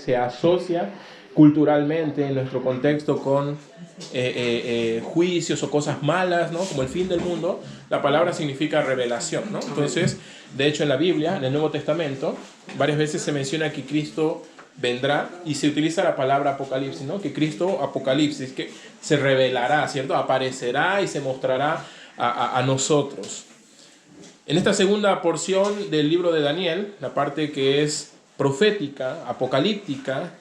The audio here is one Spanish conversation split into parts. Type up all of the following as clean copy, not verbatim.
se asocia culturalmente en nuestro contexto con juicios o cosas malas, ¿no? Como el fin del mundo. La palabra significa revelación, ¿no? Entonces, de hecho, en la Biblia, en el Nuevo Testamento, varias veces se menciona que Cristo vendrá y se utiliza la palabra apocalipsis, ¿no? Que Cristo, apocalipsis, que se revelará, ¿cierto? Aparecerá y se mostrará a nosotros. En esta segunda porción del libro de Daniel, la parte que es profética, apocalíptica,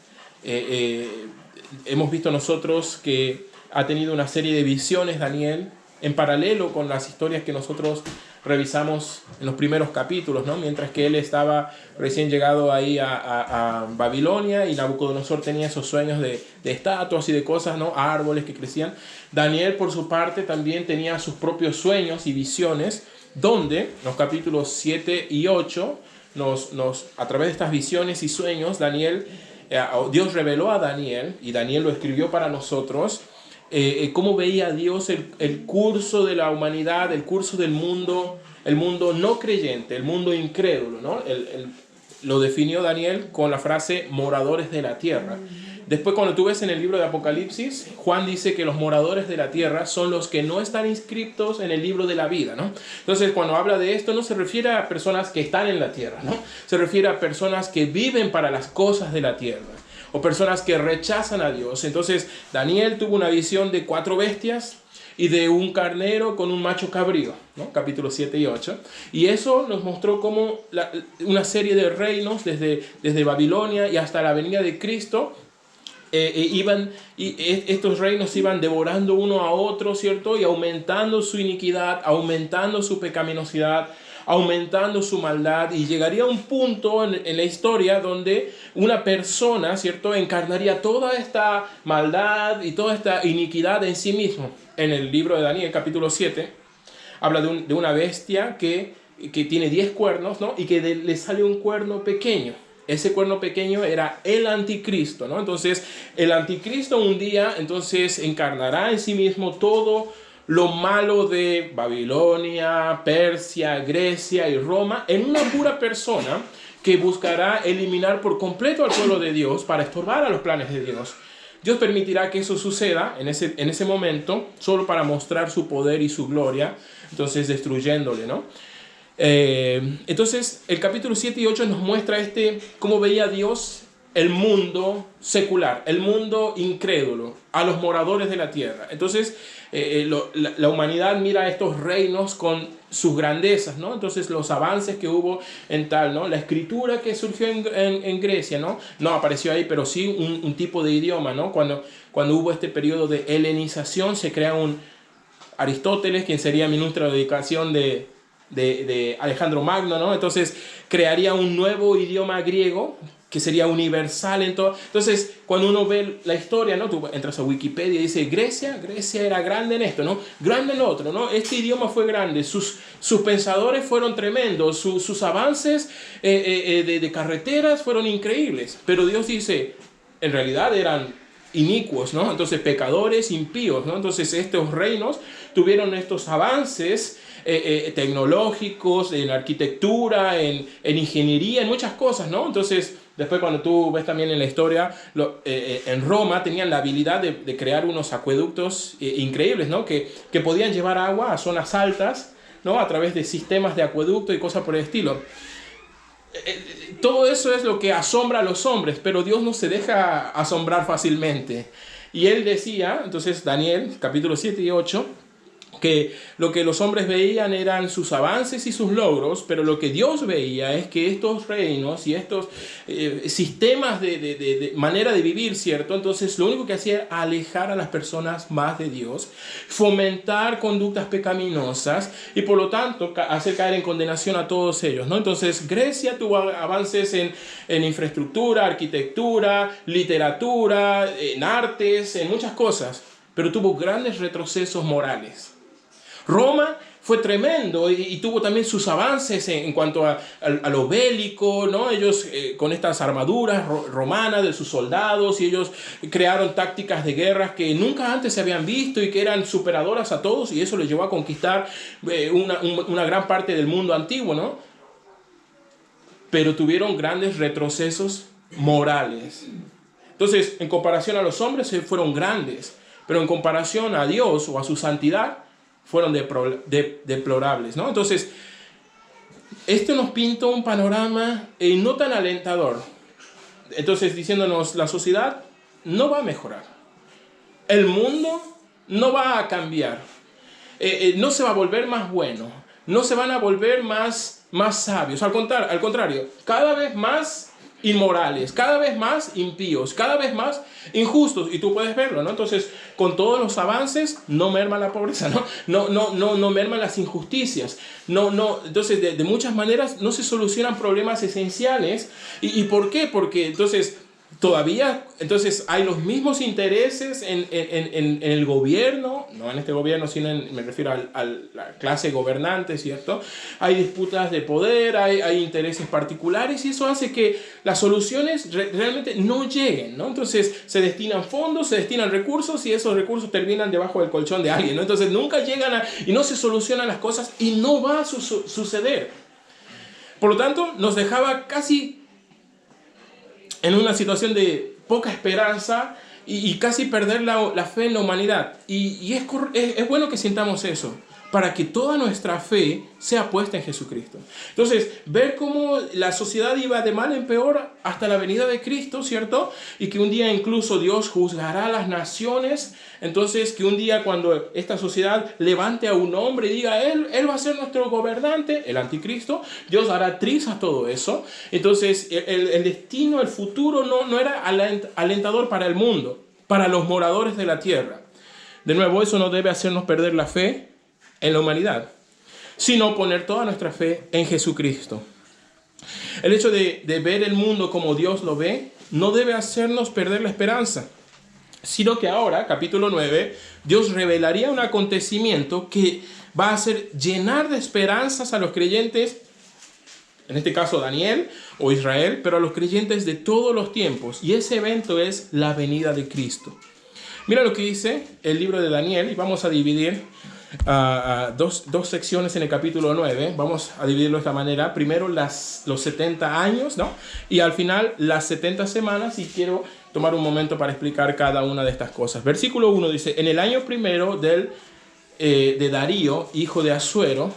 hemos visto nosotros que ha tenido una serie de visiones Daniel en paralelo con las historias que nosotros revisamos en los primeros capítulos, ¿no? Mientras que él estaba recién llegado ahí a Babilonia y Nabucodonosor tenía esos sueños de estatuas y de cosas, ¿no? Árboles que crecían. Daniel, por su parte, también tenía sus propios sueños y visiones, donde en los capítulos 7 y 8, a través de estas visiones y sueños, Dios reveló a Daniel, y Daniel lo escribió para nosotros, cómo veía Dios el curso de la humanidad, el curso del mundo, el mundo no creyente, el mundo incrédulo, ¿no? Lo definió Daniel con la frase moradores de la tierra. Después, cuando tú ves en el libro de Apocalipsis, Juan dice que los moradores de la tierra son los que no están inscritos en el libro de la vida, ¿no? Entonces, cuando habla de esto, no se refiere a personas que están en la tierra, ¿no? Se refiere a personas que viven para las cosas de la tierra, o personas que rechazan a Dios. Entonces, Daniel tuvo una visión de 4 bestias y de un carnero con un macho cabrío, ¿no? Capítulos 7 y 8. Y eso nos mostró cómo una serie de reinos, desde Babilonia y hasta la venida de Cristo, estos reinos iban devorando uno a otro, ¿cierto? Y aumentando su iniquidad, aumentando su pecaminosidad, aumentando su maldad, y llegaría un punto en la historia donde una persona, ¿cierto?, encarnaría toda esta maldad y toda esta iniquidad en sí mismo. En el libro de Daniel, capítulo 7, habla de una bestia que tiene 10 cuernos, ¿no? Y que le sale un cuerno pequeño. Ese cuerno pequeño era el anticristo, ¿no? Entonces, el anticristo un día, entonces, encarnará en sí mismo todo lo malo de Babilonia, Persia, Grecia y Roma en una pura persona que buscará eliminar por completo al pueblo de Dios para estorbar a los planes de Dios. Dios permitirá que eso suceda en ese momento, solo para mostrar su poder y su gloria, entonces destruyéndole, ¿no? Entonces, el capítulo 7 y 8 nos muestra cómo veía Dios el mundo secular, el mundo incrédulo, a los moradores de la tierra. Entonces, la humanidad mira a estos reinos con sus grandezas, ¿no? Entonces, los avances que hubo en tal, ¿no? La escritura que surgió en Grecia, ¿no? No apareció ahí, pero sí un tipo de idioma, ¿no? Cuando hubo este periodo de helenización, se crea un Aristóteles, quien sería ministro de educación de Alejandro Magno, ¿no? Entonces crearía un nuevo idioma griego que sería universal en todo. Entonces, cuando uno ve la historia, ¿no? Tú entras a Wikipedia y dice, Grecia era grande en esto, ¿no? Grande en lo otro, ¿no? Este idioma fue grande, sus pensadores fueron tremendos, sus avances de carreteras fueron increíbles. Pero Dios dice, en realidad eran inicuos, ¿no? Entonces, pecadores, impíos, ¿no? Entonces, estos reinos tuvieron estos avances tecnológicos, en arquitectura, en ingeniería, en muchas cosas, ¿no? Entonces, después cuando tú ves también en la historia, en Roma tenían la habilidad de crear unos acueductos increíbles, ¿no? Que podían llevar agua a zonas altas, ¿no? A través de sistemas de acueducto y cosas por el estilo. Todo eso es lo que asombra a los hombres, pero Dios no se deja asombrar fácilmente. Y él decía, entonces Daniel, capítulo 7 y 8, que lo que los hombres veían eran sus avances y sus logros, pero lo que Dios veía es que estos reinos y estos sistemas de manera de vivir, ¿cierto? Entonces lo único que hacía era alejar a las personas más de Dios, fomentar conductas pecaminosas y por lo tanto hacer caer en condenación a todos ellos, ¿no? Entonces Grecia tuvo avances en infraestructura, arquitectura, literatura, en artes, en muchas cosas, pero tuvo grandes retrocesos morales. Roma fue tremendo y tuvo también sus avances en cuanto a lo bélico, ¿no? Ellos con estas armaduras romanas de sus soldados, y ellos crearon tácticas de guerras que nunca antes se habían visto y que eran superadoras a todos, y eso les llevó a conquistar una gran parte del mundo antiguo, ¿no? Pero tuvieron grandes retrocesos morales. Entonces, en comparación a los hombres, fueron grandes, pero en comparación a Dios o a su santidad, fueron deplorables, ¿no? Entonces, esto nos pinta un panorama no tan alentador. Entonces, diciéndonos, la sociedad no va a mejorar. El mundo no va a cambiar. No se va a volver más bueno. No se van a volver más sabios. Al contrario, cada vez más inmorales, cada vez más impíos, cada vez más injustos. Y tú puedes verlo, ¿no? Entonces, con todos los avances, no merma la pobreza, no merman las injusticias. Entonces, de muchas maneras, no se solucionan problemas esenciales. ¿Y por qué? Porque entonces todavía hay los mismos intereses en el gobierno, no en este gobierno, sino me refiero a la clase gobernante, ¿cierto? Hay disputas de poder, hay intereses particulares, y eso hace que las soluciones realmente no lleguen, ¿no? Entonces se destinan fondos, se destinan recursos, y esos recursos terminan debajo del colchón de alguien, ¿no? Entonces nunca llegan y no se solucionan las cosas, y no va a suceder. Por lo tanto, nos dejaba casi en una situación de poca esperanza y casi perder la fe en la humanidad. Y es bueno que sintamos eso, para que toda nuestra fe sea puesta en Jesucristo. Entonces, ver cómo la sociedad iba de mal en peor hasta la venida de Cristo, ¿cierto? Y que un día incluso Dios juzgará a las naciones. Entonces, que un día cuando esta sociedad levante a un hombre y diga, Él va a ser nuestro gobernante, el anticristo, Dios hará trizas todo eso. Entonces, el destino, el futuro no era alentador para el mundo, para los moradores de la tierra. De nuevo, eso no debe hacernos perder la fe en la humanidad, sino poner toda nuestra fe en Jesucristo. El hecho de ver el mundo como Dios lo ve no debe hacernos perder la esperanza, sino que ahora, capítulo 9, Dios revelaría un acontecimiento que va a hacer llenar de esperanzas a los creyentes, en este caso Daniel o Israel, pero a los creyentes de todos los tiempos, y ese evento es la venida de Cristo. Mira lo que dice el libro de Daniel, y vamos a dividir dos secciones en el capítulo 9. Vamos a dividirlo de esta manera. Primero los 70 años, ¿no? Y al final las 70 semanas, y quiero tomar un momento para explicar cada una de estas cosas. Versículo 1 dice, en el año primero de Darío, hijo de Asuero,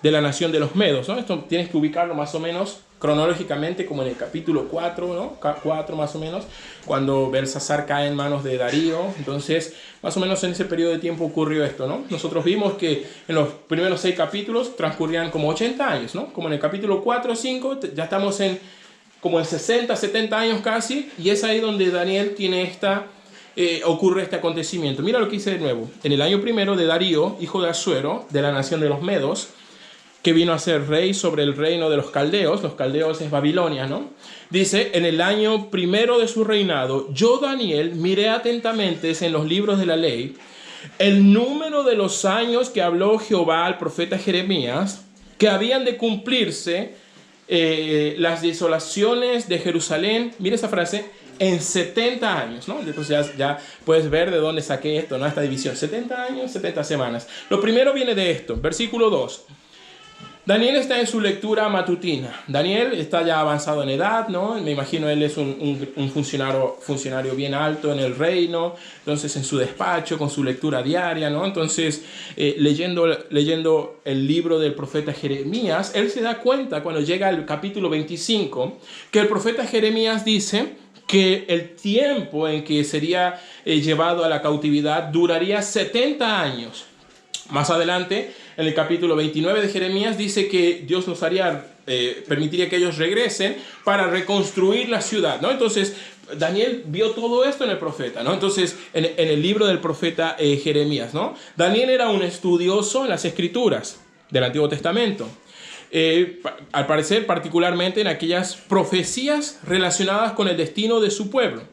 de la nación de los Medos, ¿no? Esto tienes que ubicarlo más o menos cronológicamente como en el capítulo 4, ¿no? 4 más o menos, cuando Belsasar cae en manos de Darío. Entonces, más o menos en ese periodo de tiempo ocurrió esto, ¿no? Nosotros vimos que en los primeros 6 capítulos transcurrían como 80 años, ¿no? Como en el capítulo 4 o 5, ya estamos como en 60, 70 años casi, y es ahí donde Daniel tiene ocurre este acontecimiento. Mira lo que dice de nuevo. En el año primero de Darío, hijo de Asuero, de la nación de los Medos, que vino a ser rey sobre el reino de los caldeos es Babilonia, ¿no? Dice, en el año primero de su reinado, yo, Daniel, miré atentamente en los libros de la ley el número de los años que habló Jehová al profeta Jeremías, que habían de cumplirse las desolaciones de Jerusalén. Mira esa frase, en 70 años, ¿no? Entonces ya puedes ver de dónde saqué esto, ¿no? Esta división, 70 años, 70 semanas. Lo primero viene de esto, versículo 2. Daniel está en su lectura matutina. Daniel está ya avanzado en edad, ¿no? Me imagino él es un funcionario bien alto en el reino, entonces en su despacho, con su lectura diaria, ¿no? Entonces, leyendo el libro del profeta Jeremías, él se da cuenta cuando llega al capítulo 25, que el profeta Jeremías dice que el tiempo en que sería llevado a la cautividad duraría 70 años. Más adelante, en el capítulo 29 de Jeremías, dice que Dios los permitiría que ellos regresen para reconstruir la ciudad, ¿no? Entonces, Daniel vio todo esto en el profeta, ¿no? Entonces, en el libro del profeta Jeremías, ¿no? Daniel era un estudioso en las escrituras del Antiguo Testamento. Al parecer, particularmente en aquellas profecías relacionadas con el destino de su pueblo.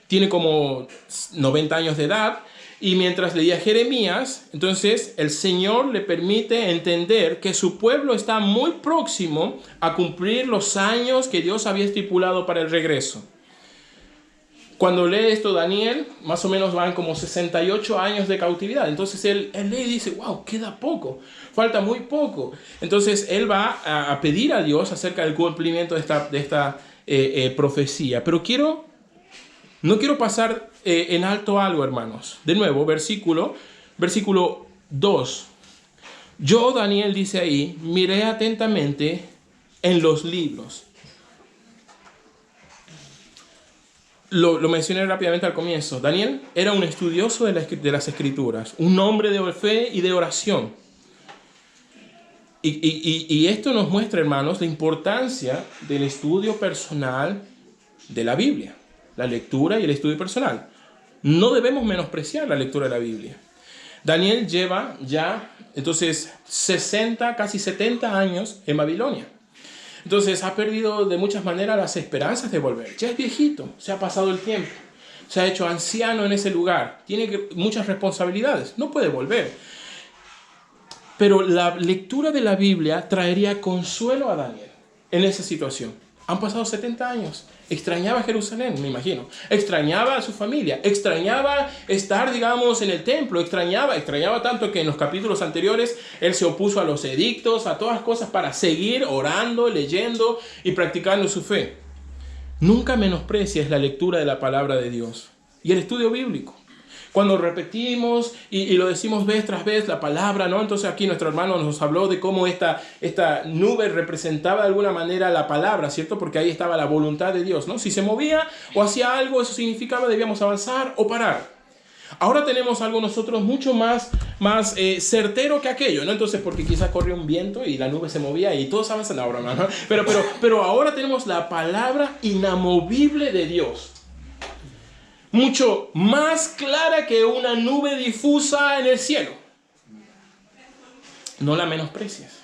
Tiene como 90 años de edad. Y mientras leía Jeremías, entonces el Señor le permite entender que su pueblo está muy próximo a cumplir los años que Dios había estipulado para el regreso. Cuando lee esto Daniel, más o menos van como 68 años de cautividad. Entonces él lee y dice, wow, queda poco, falta muy poco. Entonces él va a pedir a Dios acerca del cumplimiento de esta profecía. Pero no quiero pasar en alto algo, hermanos. De nuevo, versículo 2. Yo, Daniel, dice ahí, miré atentamente en los libros. Lo mencioné rápidamente al comienzo. Daniel era un estudioso de las Escrituras, un hombre de fe y de oración. Y esto nos muestra, hermanos, la importancia del estudio personal de la Biblia, la lectura y el estudio personal. No debemos menospreciar la lectura de la Biblia. Daniel lleva ya, entonces, casi 70 años en Babilonia. Entonces ha perdido de muchas maneras las esperanzas de volver. Ya es viejito, se ha pasado el tiempo, se ha hecho anciano en ese lugar, tiene muchas responsabilidades, no puede volver. Pero la lectura de la Biblia traería consuelo a Daniel en esa situación. Han pasado 70 años. Extrañaba Jerusalén, me imagino. Extrañaba a su familia. Extrañaba estar, digamos, en el templo. Extrañaba tanto que en los capítulos anteriores él se opuso a los edictos, a todas las cosas para seguir orando, leyendo y practicando su fe. Nunca menosprecies la lectura de la palabra de Dios y el estudio bíblico. Cuando repetimos y lo decimos vez tras vez la palabra, ¿no? Entonces aquí nuestro hermano nos habló de cómo esta nube representaba de alguna manera la palabra, ¿cierto? Porque ahí estaba la voluntad de Dios, ¿no? Si se movía o hacía algo, eso significaba debíamos avanzar o parar. Ahora tenemos algo nosotros mucho más certero que aquello, ¿no? Entonces, porque quizás corría un viento y la nube se movía y todos avanzan ahora, ¿no? Pero ahora tenemos la palabra inamovible de Dios. Mucho más clara que una nube difusa en el cielo. No la menosprecies.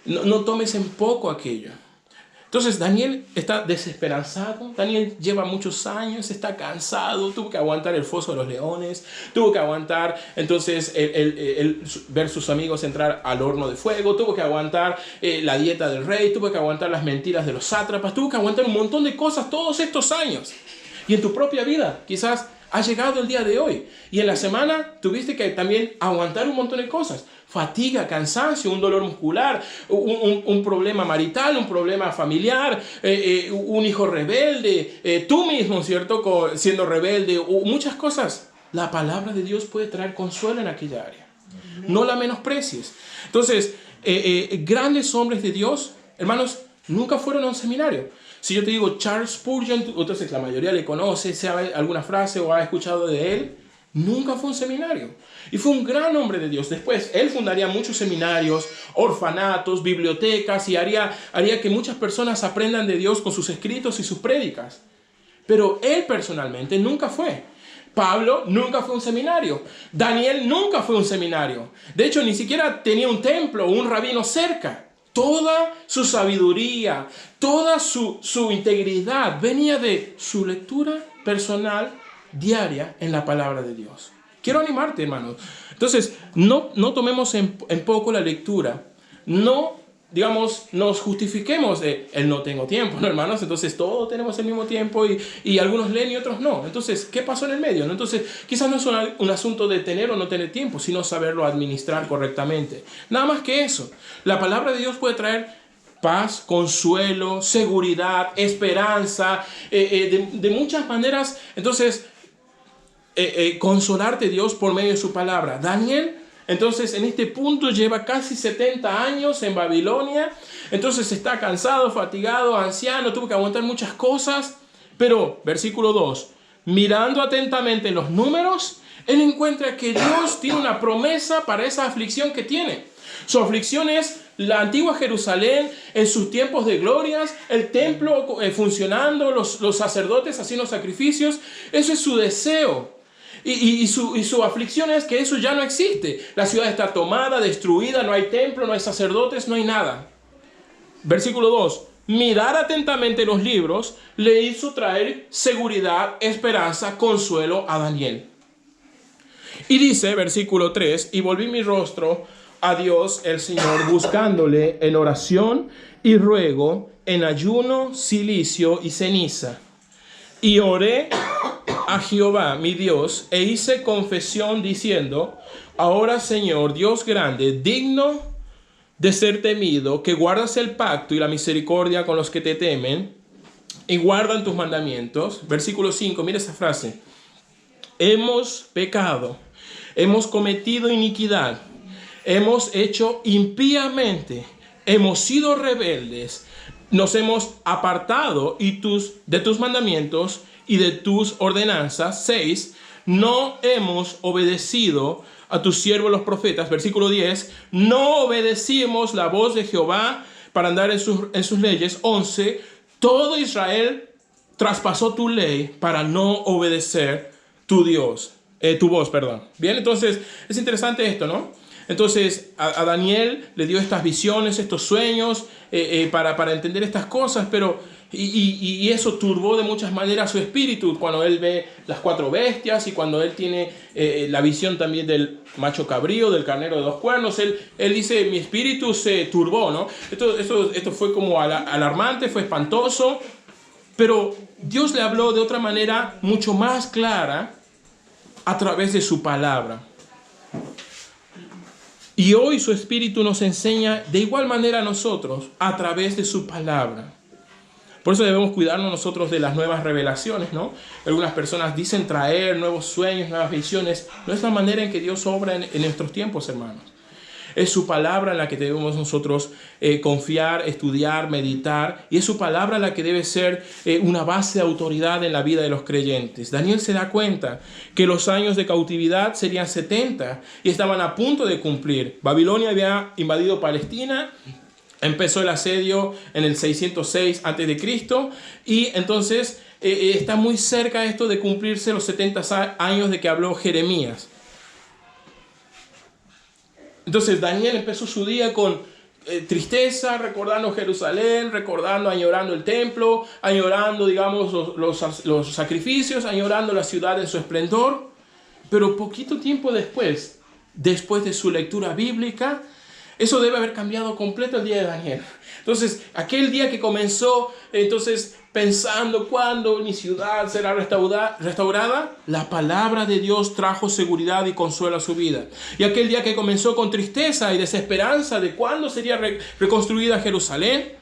No tomes en poco aquello. Entonces Daniel está desesperanzado. Daniel lleva muchos años, está cansado, tuvo que aguantar el foso de los leones, tuvo que aguantar entonces el ver sus amigos entrar al horno de fuego, tuvo que aguantar la dieta del rey, tuvo que aguantar las mentiras de los sátrapas, tuvo que aguantar un montón de cosas todos estos años. Y en tu propia vida, quizás ha llegado el día de hoy. Y en la semana tuviste que también aguantar un montón de cosas. Fatiga, cansancio, un dolor muscular, un problema marital, un problema familiar, un hijo rebelde, tú mismo, ¿cierto? Siendo rebelde, muchas cosas. La palabra de Dios puede traer consuelo en aquella área. No la menosprecies. Entonces, grandes hombres de Dios, hermanos, nunca fueron a un seminario. Si yo te digo Charles Spurgeon, entonces la mayoría le conoce, sabe alguna frase o ha escuchado de él. Nunca fue a un seminario. Y fue un gran hombre de Dios. Después, él fundaría muchos seminarios, orfanatos, bibliotecas y haría que muchas personas aprendan de Dios con sus escritos y sus prédicas. Pero él personalmente nunca fue. Pablo nunca fue a un seminario. Daniel nunca fue a un seminario. De hecho, ni siquiera tenía un templo o un rabino cerca. Toda su sabiduría, toda su integridad venía de su lectura personal diaria en la palabra de Dios. Quiero animarte, hermanos. Entonces, no tomemos en poco la lectura. No, digamos, nos justifiquemos el no tengo tiempo, ¿no, hermanos? Entonces, todos tenemos el mismo tiempo y algunos leen y otros no. Entonces, ¿qué pasó en el medio? ¿No? Entonces, quizás no es un asunto de tener o no tener tiempo, sino saberlo administrar correctamente. Nada más que eso. La palabra de Dios puede traer paz, consuelo, seguridad, esperanza, de muchas maneras. Entonces, consolarte Dios por medio de su palabra. Daniel, entonces, en este punto lleva casi 70 años en Babilonia. Entonces está cansado, fatigado, anciano, tuvo que aguantar muchas cosas. Pero, versículo 2, mirando atentamente los números, él encuentra que Dios tiene una promesa para esa aflicción que tiene. Su aflicción es la antigua Jerusalén en sus tiempos de glorias, el templo funcionando, los sacerdotes haciendo sacrificios. Eso es su deseo. Y su aflicción es que eso ya no existe. La ciudad está tomada, destruida, no hay templo, no hay sacerdotes, no hay nada. Versículo 2. Mirar atentamente los libros le hizo traer seguridad, esperanza, consuelo a Daniel. Y dice, versículo 3, y volví mi rostro a Dios el Señor, buscándole en oración y ruego, en ayuno, cilicio y ceniza. Y oré a Jehová mi Dios e hice confesión diciendo: ahora, Señor Dios grande, digno de ser temido, que guardas el pacto y la misericordia con los que te temen y guardan tus mandamientos. Versículo 5, mira esa frase. Hemos pecado, hemos cometido iniquidad, hemos hecho impíamente, hemos sido rebeldes, nos hemos apartado de tus mandamientos y de tus ordenanzas. 6, no hemos obedecido a tus siervos los profetas. Versículo 10, no obedecimos la voz de Jehová para andar en sus leyes. 11, todo Israel traspasó tu ley para no obedecer tu voz. Bien, entonces es interesante esto, ¿no? Entonces a Daniel le dio estas visiones, estos sueños para entender estas cosas, pero y eso turbó de muchas maneras su espíritu cuando él ve las 4 bestias y cuando él tiene la visión también del macho cabrío, del carnero de 2 cuernos. Él dice, mi espíritu se turbó, ¿no? Esto fue como alarmante, fue espantoso, pero Dios le habló de otra manera mucho más clara a través de su palabra. Y hoy su Espíritu nos enseña de igual manera a nosotros a través de su palabra. Por eso debemos cuidarnos nosotros de las nuevas revelaciones, ¿no? Algunas personas dicen traer nuevos sueños, nuevas visiones. No es la manera en que Dios obra en nuestros tiempos, hermanos. Es su palabra en la que debemos nosotros confiar, estudiar, meditar. Y es su palabra la que debe ser una base de autoridad en la vida de los creyentes. Daniel se da cuenta que los años de cautividad serían 70 y estaban a punto de cumplir. Babilonia había invadido Palestina. Empezó el asedio en el 606 a.C. y entonces está muy cerca esto de cumplirse los 70 años de que habló Jeremías. Entonces Daniel empezó su día con tristeza, recordando Jerusalén, añorando el templo, añorando, digamos, los sacrificios, añorando la ciudad en su esplendor. Pero poquito tiempo después de su lectura bíblica, eso debe haber cambiado completo el día de Daniel. Entonces, aquel día que comenzó, pensando cuándo mi ciudad será restaurada, la palabra de Dios trajo seguridad y consuelo a su vida. Y aquel día que comenzó con tristeza y desesperanza de cuándo sería reconstruida Jerusalén,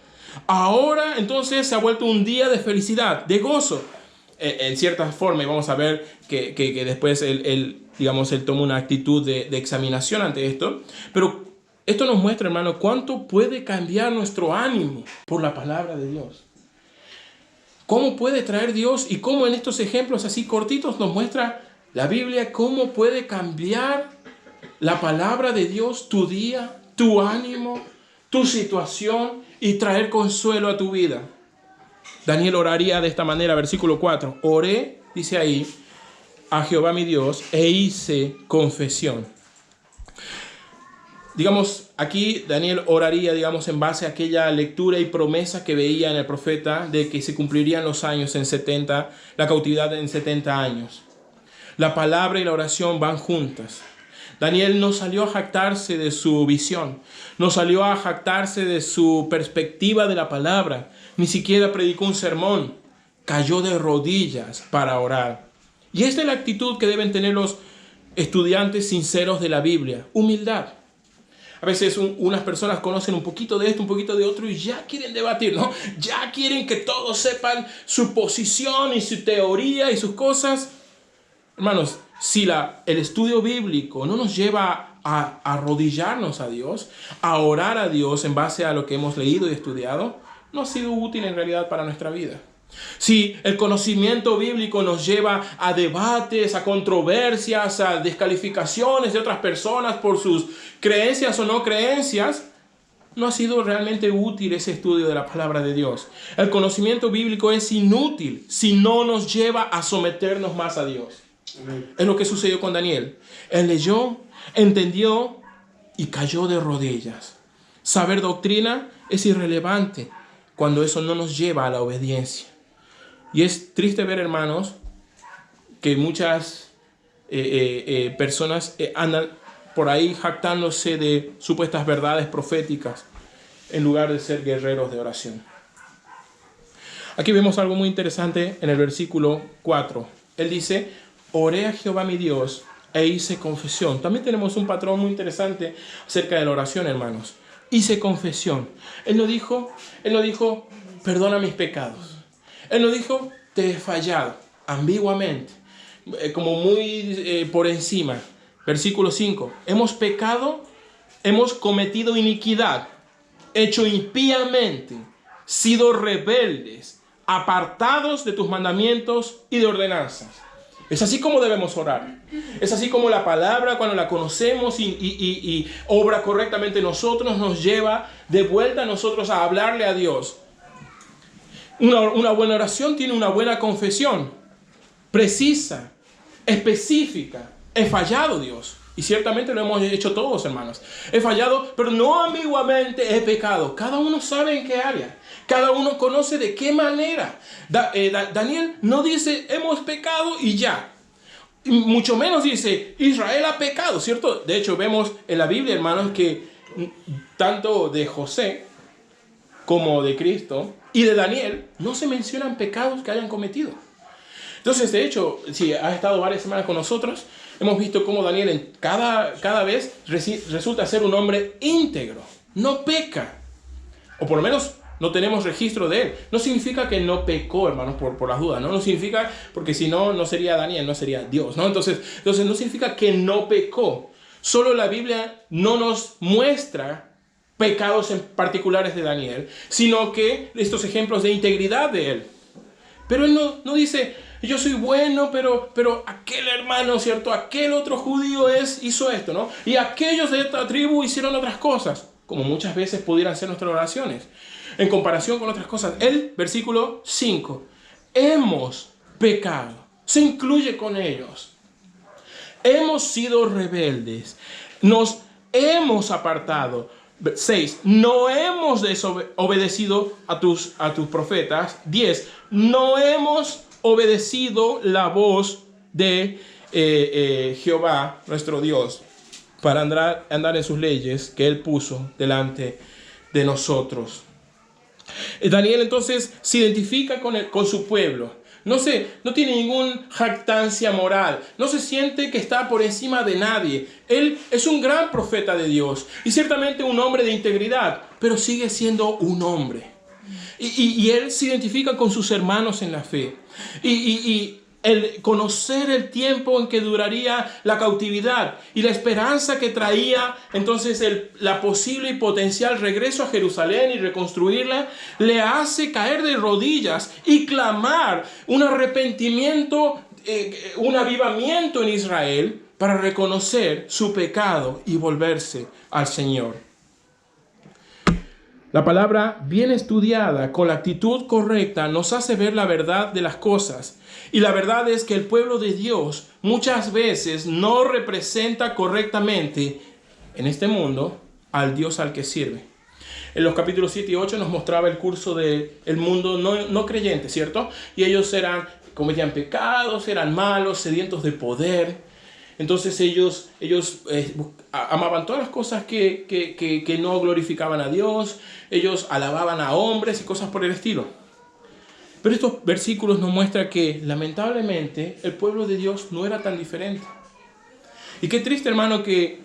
ahora entonces se ha vuelto un día de felicidad, de gozo. En cierta forma, y vamos a ver que después él toma una actitud de examinación ante esto, pero esto nos muestra, hermano, cuánto puede cambiar nuestro ánimo por la palabra de Dios. Cómo puede traer Dios y cómo en estos ejemplos así cortitos nos muestra la Biblia cómo puede cambiar la palabra de Dios tu día, tu ánimo, tu situación y traer consuelo a tu vida. Daniel oraría de esta manera, versículo 4. Oré, dice ahí, a Jehová mi Dios e hice confesión. Digamos, aquí Daniel oraría, en base a aquella lectura y promesa que veía en el profeta de que se cumplirían los años en 70, la cautividad en 70 años. La palabra y la oración van juntas. Daniel no salió a jactarse de su visión, no salió a jactarse de su perspectiva de la palabra, ni siquiera predicó un sermón, cayó de rodillas para orar. Y esta es la actitud que deben tener los estudiantes sinceros de la Biblia, humildad. A veces unas personas conocen un poquito de esto, un poquito de otro y ya quieren debatir, ¿no? Ya quieren que todos sepan su posición y su teoría y sus cosas. Hermanos, si el estudio bíblico no nos lleva a arrodillarnos a Dios, a orar a Dios en base a lo que hemos leído y estudiado, no ha sido útil en realidad para nuestra vida. Si el conocimiento bíblico nos lleva a debates, a controversias, a descalificaciones de otras personas por sus creencias o no creencias, no ha sido realmente útil ese estudio de la palabra de Dios. El conocimiento bíblico es inútil si no nos lleva a someternos más a Dios. Es lo que sucedió con Daniel. Él leyó, entendió y cayó de rodillas. Saber doctrina es irrelevante cuando eso no nos lleva a la obediencia. Y es triste ver, hermanos, que muchas personas andan por ahí jactándose de supuestas verdades proféticas en lugar de ser guerreros de oración. Aquí vemos algo muy interesante en el versículo 4. Él dice, oré a Jehová mi Dios e hice confesión. También tenemos un patrón muy interesante acerca de la oración, hermanos. Hice confesión. Él no dijo, perdona mis pecados. Él no dijo, te he fallado, ambiguamente, como muy por encima. Versículo 5, hemos pecado, hemos cometido iniquidad, hecho impíamente, sido rebeldes, apartados de tus mandamientos y de ordenanzas. Es así como debemos orar. Es así como la palabra, cuando la conocemos y obra correctamente en nosotros, nos lleva de vuelta a nosotros a hablarle a Dios. Una buena oración tiene una buena confesión, precisa, específica. He fallado, Dios. Y ciertamente lo hemos hecho todos, hermanos. He fallado, pero no ambiguamente he pecado. Cada uno sabe en qué área. Cada uno conoce de qué manera. Daniel no dice, hemos pecado y ya. Y mucho menos dice, Israel ha pecado, ¿cierto? De hecho, vemos en la Biblia, hermanos, que tanto de José como de Cristo y de Daniel no se mencionan pecados que hayan cometido. Entonces, de hecho, si has estado varias semanas con nosotros, hemos visto cómo Daniel en cada vez resulta ser un hombre íntegro. No peca. O por lo menos no tenemos registro de él. No significa que no pecó, hermanos, por las dudas, ¿no? No significa, porque si no, no sería Daniel, no sería Dios, ¿no? Entonces no significa que no pecó. Solo la Biblia no nos muestra pecados en particulares de Daniel, sino que estos ejemplos de integridad de él. Pero él no dice, yo soy bueno, pero aquel hermano, ¿cierto? Aquel otro judío hizo esto, ¿no? Y aquellos de esta tribu hicieron otras cosas, como muchas veces pudieran ser nuestras oraciones, en comparación con otras cosas. El versículo 5, hemos pecado, se incluye con ellos. Hemos sido rebeldes, nos hemos apartado. 6, no hemos desobedecido a tus profetas. 10, no hemos obedecido la voz de Jehová, nuestro Dios, para andar en sus leyes que Él puso delante de nosotros. Daniel entonces se identifica con su pueblo. No tiene ninguna jactancia moral. No se siente que está por encima de nadie. Él es un gran profeta de Dios y ciertamente un hombre de integridad, pero sigue siendo un hombre. Y él se identifica con sus hermanos en la fe. Y el conocer el tiempo en que duraría la cautividad y la esperanza que traía entonces la posible y potencial regreso a Jerusalén y reconstruirla, le hace caer de rodillas y clamar un arrepentimiento, un avivamiento en Israel para reconocer su pecado y volverse al Señor. La palabra bien estudiada, con la actitud correcta, nos hace ver la verdad de las cosas. Y la verdad es que el pueblo de Dios muchas veces no representa correctamente en este mundo al Dios al que sirve. En los capítulos 7 y 8 nos mostraba el curso del mundo no creyente, ¿cierto? Y ellos cometían pecados, eran malos, sedientos de poder. Entonces ellos amaban todas las cosas que no glorificaban a Dios. Ellos alababan a hombres y cosas por el estilo. Pero estos versículos nos muestran que lamentablemente el pueblo de Dios no era tan diferente. Y qué triste, hermano, que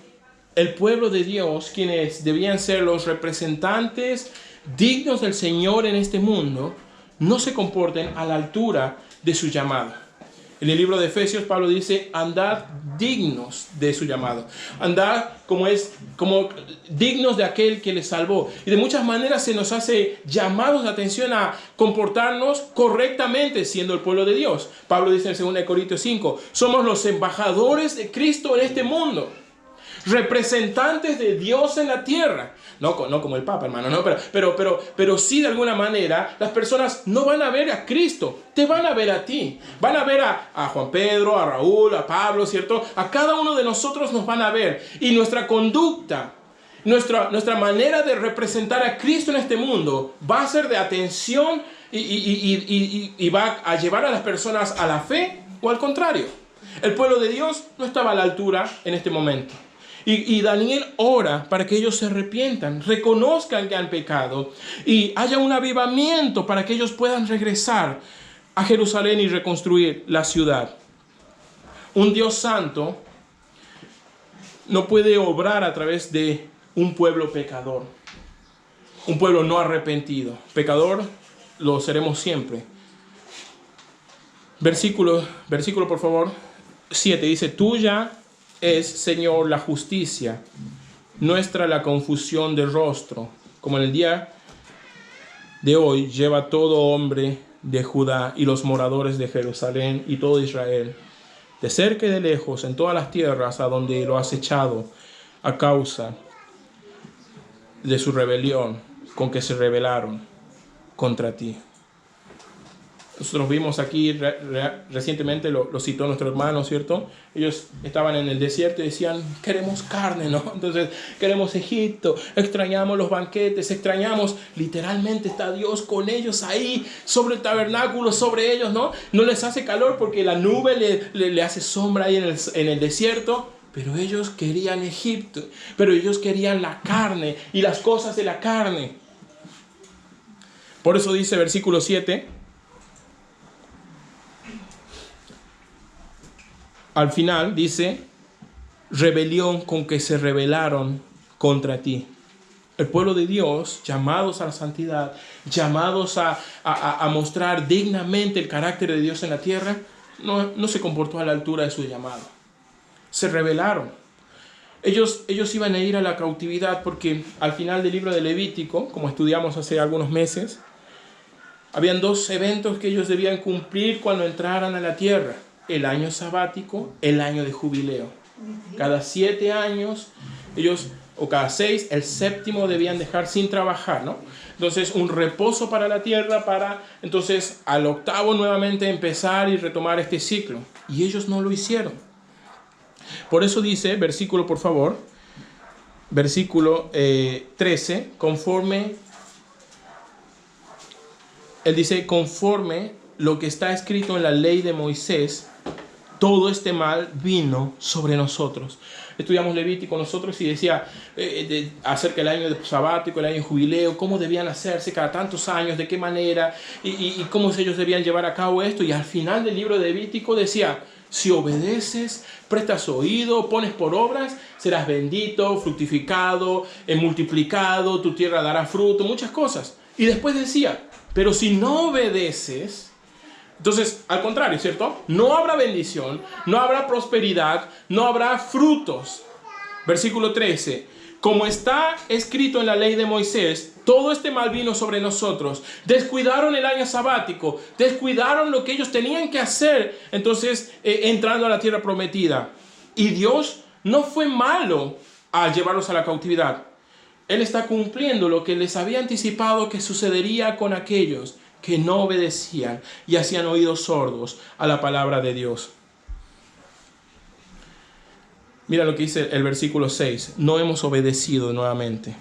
el pueblo de Dios, quienes debían ser los representantes dignos del Señor en este mundo, no se comporten a la altura de su llamado. En el libro de Efesios, Pablo dice, andad dignos de su llamado. Andad como dignos de aquel que les salvó. Y de muchas maneras se nos hace llamados de atención a comportarnos correctamente siendo el pueblo de Dios. Pablo dice en 2 Corintios 5, somos los embajadores de Cristo en este mundo. Representantes de Dios en la tierra. No como el Papa, hermano, no, pero sí de alguna manera las personas no van a ver a Cristo, te van a ver a ti. Van a ver a Juan Pedro, a Raúl, a Pablo, ¿cierto? A cada uno de nosotros nos van a ver. Y nuestra conducta, nuestra manera de representar a Cristo en este mundo va a ser de atención y va a llevar a las personas a la fe o al contrario. El pueblo de Dios no estaba a la altura en este momento. Y Daniel ora para que ellos se arrepientan, reconozcan que han pecado y haya un avivamiento para que ellos puedan regresar a Jerusalén y reconstruir la ciudad. Un Dios santo no puede obrar a través de un pueblo pecador, un pueblo no arrepentido. Pecador lo seremos siempre. Versículo por favor, 7 dice, tuya es, Señor, la justicia, nuestra la confusión de rostro, como en el día de hoy lleva todo hombre de Judá y los moradores de Jerusalén y todo Israel, de cerca y de lejos, en todas las tierras a donde lo has echado a causa de su rebelión con que se rebelaron contra ti. Nosotros vimos aquí recientemente, lo citó nuestro hermano, ¿cierto? Ellos estaban en el desierto y decían, queremos carne, ¿no? Entonces, queremos Egipto, extrañamos los banquetes, extrañamos, literalmente está Dios con ellos ahí, sobre el tabernáculo, sobre ellos, ¿no? No les hace calor porque la nube le hace sombra ahí en el desierto, pero ellos querían Egipto, pero ellos querían la carne y las cosas de la carne. Por eso dice versículo 7, al final dice, rebelión con que se rebelaron contra ti. El pueblo de Dios, llamados a la santidad, llamados a mostrar dignamente el carácter de Dios en la tierra, no se comportó a la altura de su llamado. Se rebelaron. Ellos iban a ir a la cautividad porque al final del libro de Levítico, como estudiamos hace algunos meses, habían dos eventos que ellos debían cumplir cuando entraran a la tierra. El año sabático, el año de jubileo. Cada 7 años, o cada 6, el séptimo debían dejar sin trabajar, ¿no? Entonces, un reposo para la tierra para, entonces, al octavo nuevamente empezar y retomar este ciclo. Y ellos no lo hicieron. Por eso dice, versículo por favor, versículo 13, él dice, conforme lo que está escrito en la ley de Moisés, todo este mal vino sobre nosotros. Estudiamos Levítico nosotros y decía acerca del año de sabático, el año de jubileo, cómo debían hacerse cada tantos años, de qué manera y cómo ellos debían llevar a cabo esto. Y al final del libro de Levítico decía, si obedeces, prestas oído, pones por obras, serás bendito, fructificado, multiplicado, tu tierra dará fruto, muchas cosas. Y después decía, pero si no obedeces, entonces, al contrario, ¿cierto? No habrá bendición, no habrá prosperidad, no habrá frutos. Versículo 13. Como está escrito en la ley de Moisés, todo este mal vino sobre nosotros. Descuidaron el año sabático, descuidaron lo que ellos tenían que hacer, entonces, entrando a la tierra prometida. Y Dios no fue malo al llevarlos a la cautividad. Él está cumpliendo lo que les había anticipado que sucedería con aquellos que no obedecían y hacían oídos sordos a la palabra de Dios. Mira lo que dice el versículo 6. No hemos obedecido nuevamente.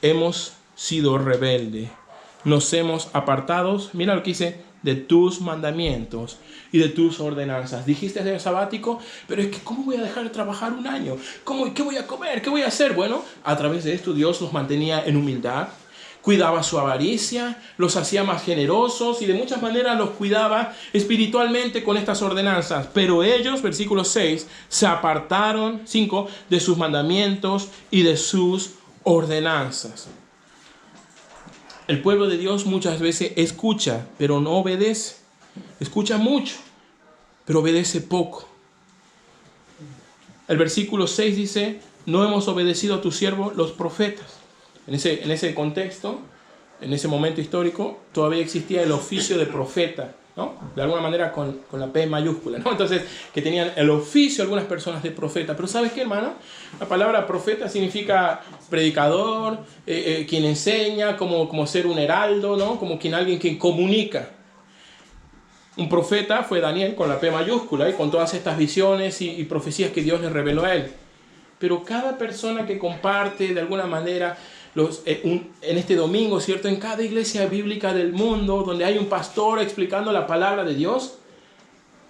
Hemos sido rebeldes. Nos hemos apartado. Mira lo que dice, de tus mandamientos y de tus ordenanzas. Dijiste el sabático, pero es que ¿cómo voy a dejar de trabajar un año? ¿Qué voy a comer? ¿Qué voy a hacer? Bueno, a través de esto Dios los mantenía en humildad. Cuidaba su avaricia, los hacía más generosos y de muchas maneras los cuidaba espiritualmente con estas ordenanzas. Pero ellos, versículo 6, se apartaron, 5, de sus mandamientos y de sus ordenanzas. El pueblo de Dios muchas veces escucha, pero no obedece. Escucha mucho, pero obedece poco. El versículo 6 dice, no hemos obedecido a tus siervos los profetas. En ese contexto, en ese momento histórico, todavía existía el oficio de profeta, ¿no? De alguna manera con la P mayúscula, ¿no? Entonces, que tenían el oficio algunas personas de profeta. Pero ¿sabes qué, hermano? La palabra profeta significa predicador, quien enseña, como ser un heraldo, ¿no? Como alguien que comunica. Un profeta fue Daniel con la P mayúscula y con todas estas visiones y profecías que Dios le reveló a él. Pero cada persona que comparte de alguna manera en este domingo, ¿cierto? En cada iglesia bíblica del mundo donde hay un pastor explicando la palabra de Dios,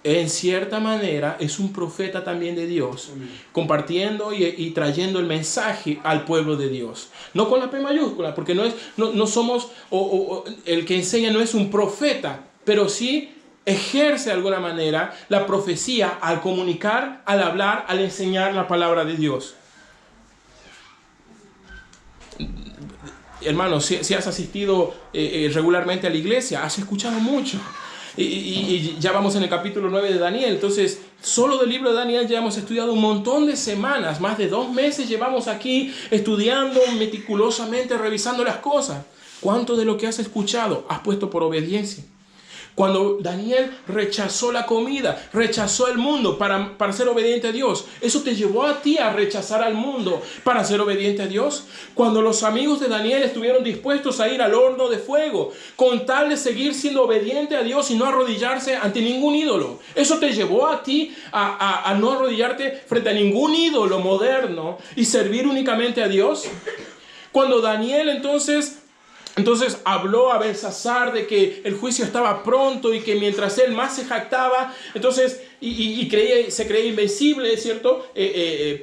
en cierta manera es un profeta también de Dios, compartiendo y trayendo el mensaje al pueblo de Dios. No con la P mayúscula, porque no somos, el que enseña no es un profeta, pero sí ejerce de alguna manera la profecía al comunicar, al hablar, al enseñar la palabra de Dios. Hermano, si has asistido regularmente a la iglesia, has escuchado mucho. y ya vamos en el capítulo 9 de Daniel. Entonces, solo del libro de Daniel ya hemos estudiado un montón de semanas, más de 2 meses llevamos aquí estudiando meticulosamente, revisando las cosas. ¿Cuánto de lo que has escuchado has puesto por obediencia? Cuando Daniel rechazó la comida, rechazó el mundo para ser obediente a Dios, ¿eso te llevó a ti a rechazar al mundo para ser obediente a Dios? Cuando los amigos de Daniel estuvieron dispuestos a ir al horno de fuego con tal de seguir siendo obediente a Dios y no arrodillarse ante ningún ídolo, ¿eso te llevó a ti a no arrodillarte frente a ningún ídolo moderno y servir únicamente a Dios? Cuando Daniel entonces habló a Belsasar de que el juicio estaba pronto y que mientras él más se jactaba, entonces se creía invencible, ¿cierto?